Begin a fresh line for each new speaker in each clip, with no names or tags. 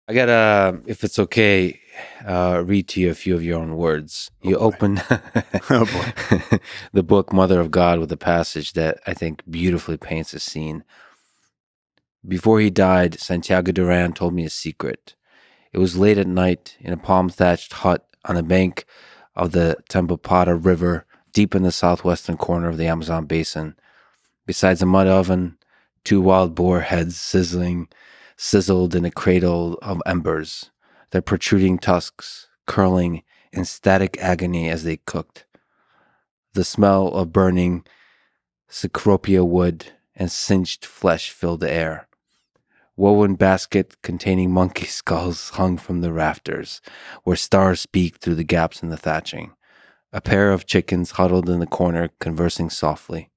I gotta, if it's okay, read to you a few of your own words.
Oh
You
boy.
open
Oh boy.
the book Mother of God with a passage that I think beautifully paints a scene. Before he died, Santiago Duran told me a secret. It was late at night in a palm thatched hut on the bank of the Tambopata River, deep in the southwestern corner of the Amazon basin. Besides a mud oven, two wild boar heads sizzled in a cradle of embers, their protruding tusks curling in static agony as they cooked. The smell of burning cecropia wood and singed flesh filled the air. Woven basket containing monkey skulls hung from the rafters, where stars peeked through the gaps in the thatching. A pair of chickens huddled in the corner, conversing softly.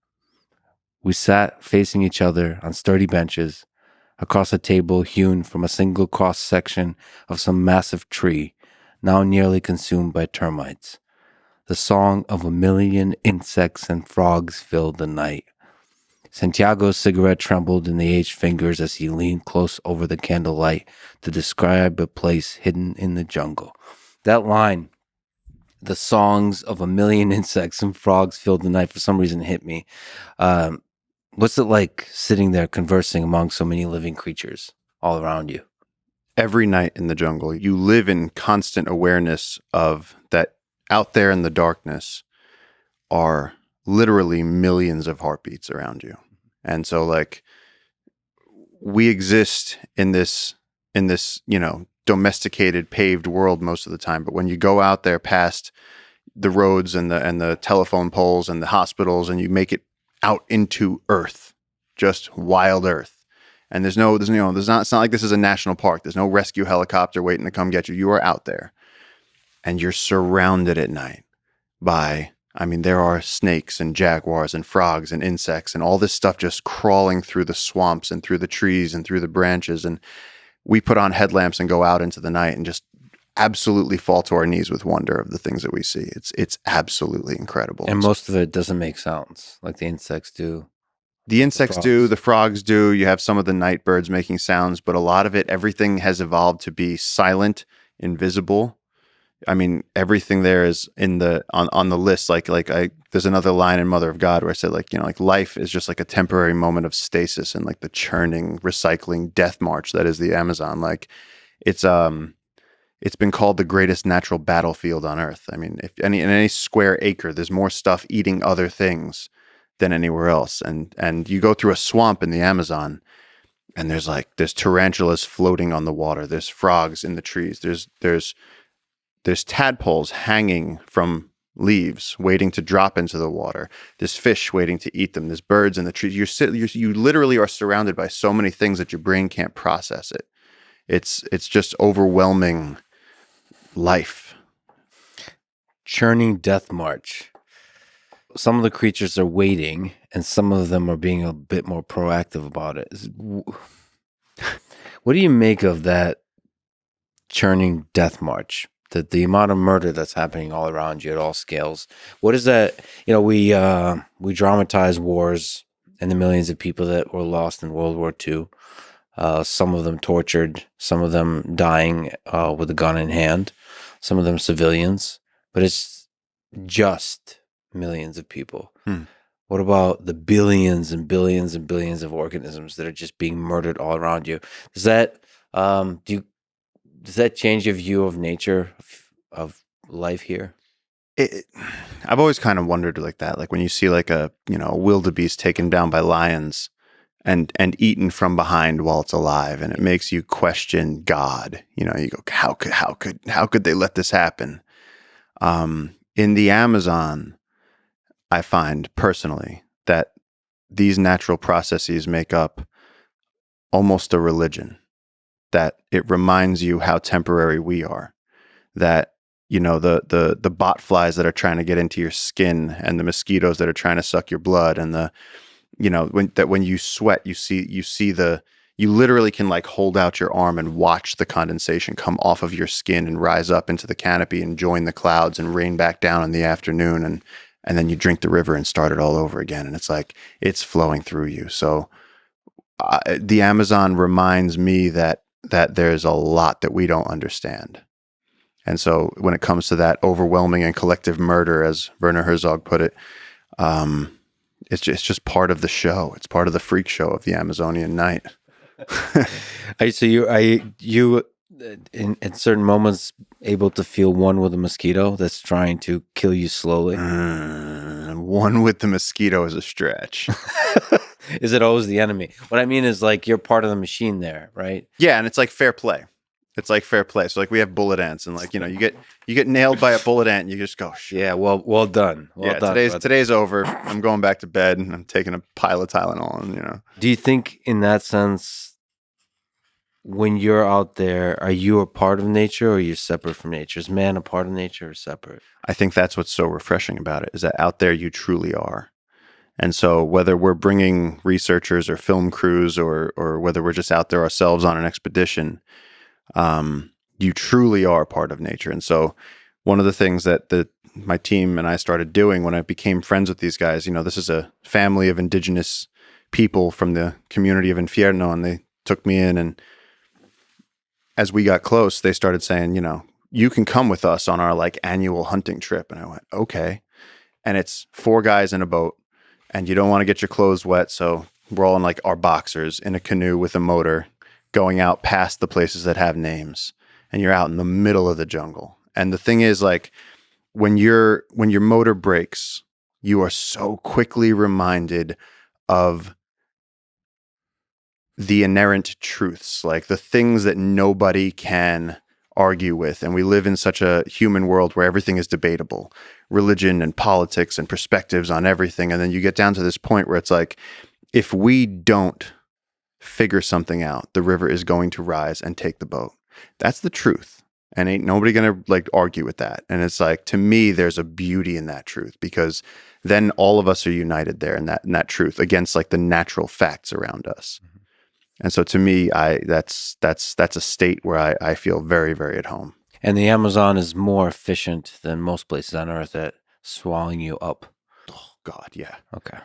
We sat facing each other on sturdy benches, across a table hewn from a single cross section of some massive tree, now nearly consumed by termites. The song of a million insects and frogs filled the night. Santiago's cigarette trembled in the aged fingers as he leaned close over the candlelight to describe a place hidden in the jungle. That line, the songs of a million insects and frogs filled the night, for some reason hit me. Um, what's it like sitting there conversing among so many living creatures all around you?
Every night in the jungle, you live in constant awareness of that out there in the darkness are literally millions of heartbeats around you. And so like we exist in this domesticated paved world most of the time, but when you go out there past the roads and the telephone poles and the hospitals and you make it out into earth, just wild earth. And it's not like this is a national park. There's no rescue helicopter waiting to come get you. You are out there and you're surrounded at night by, I mean, there are snakes and jaguars and frogs and insects and all this stuff just crawling through the swamps and through the trees and through the branches. And we put on headlamps and go out into the night and just absolutely fall to our knees with wonder of the things that we see. It's absolutely incredible.
And most of it doesn't make sounds like the insects do,
The
the
insects do,
frogs.
the frogs do. You have some of the night birds making sounds, but a lot of it, everything has evolved to be silent, invisible. I mean, everything there is in the on the list. There's another line in Mother of God where I said like life is just like a temporary moment of stasis and like the churning, recycling death march that is the Amazon. Like it's it's been called the greatest natural battlefield on Earth. I mean, if in any square acre, there's more stuff eating other things than anywhere else. And you go through a swamp in the Amazon, and there's tarantulas floating on the water. There's frogs in the trees. There's tadpoles hanging from leaves, waiting to drop into the water. There's fish waiting to eat them. There's birds in the trees. You literally are surrounded by so many things that your brain can't process it. It's just overwhelming life.
Churning death march. Some of the creatures are waiting, and some of them are being a bit more proactive about it. What do you make of that churning death march? The amount of murder that's happening all around you at all scales. What is that? We dramatize wars and the millions of people that were lost in World War II. Some of them tortured, some of them dying with a gun in hand, some of them civilians. But it's just millions of people.
Hmm.
What about the billions and billions and billions of organisms that are just being murdered all around you? Does that does that change your view of nature of life here?
it, I've always kind of wondered like that, like when you see like a wildebeest taken down by lions and eaten from behind while it's alive, and it makes you question God. You go, how could they let this happen? In the Amazon, I find personally that these natural processes make up almost a religion. That it reminds you how temporary we are. That the bot flies that are trying to get into your skin, and the mosquitoes that are trying to suck your blood, and when you sweat, you literally can like hold out your arm and watch the condensation come off of your skin and rise up into the canopy and join the clouds and rain back down in the afternoon, and then you drink the river and start it all over again, and it's like it's flowing through you. So the Amazon reminds me that that there's a lot that we don't understand. And so when it comes to that overwhelming and collective murder, as Werner Herzog put it, it's just part of the show. It's part of the freak show of the Amazonian night.
So you in certain moments able to feel one with a mosquito that's trying to kill you slowly?
One with the mosquito is a stretch.
Is it always the enemy? What I mean is like you're part of the machine there, right?
Yeah, and it's like fair play. It's like fair play. So like we have bullet ants, and like you get nailed by a bullet ant, and you just go,
yeah, well done. Well done.
Today's over. I'm going back to bed, and I'm taking a pile of Tylenol, and
Do you think in that sense, when you're out there, are you a part of nature or are you separate from nature? Is man a part of nature or separate?
I think that's what's so refreshing about it, is that out there you truly are. And so whether we're bringing researchers or film crews or whether we're just out there ourselves on an expedition, you truly are part of nature. And so one of the things that my team and I started doing when I became friends with these guys, this is a family of indigenous people from the community of Infierno, and they took me in, and as we got close, they started saying, you can come with us on our like annual hunting trip. And I went, okay. And it's 4 guys in a boat, and you don't want to get your clothes wet. So we're all in like our boxers in a canoe with a motor going out past the places that have names, and you're out in the middle of the jungle. And the thing is, like, when your motor breaks, you are so quickly reminded of the inerrant truths, like the things that nobody can argue with. And we live in such a human world where everything is debatable, religion and politics and perspectives on everything. And then you get down to this point where it's like, if we don't figure something out, the river is going to rise and take the boat. That's the truth. And ain't nobody going to like argue with that. And it's like, to me, there's a beauty in that truth, because then all of us are united there in that truth against like the natural facts around us. Mm-hmm. And so to me, that's a state where I feel very, very at home.
And the Amazon is more efficient than most places on Earth at swallowing you up.
Oh God, yeah.
Okay.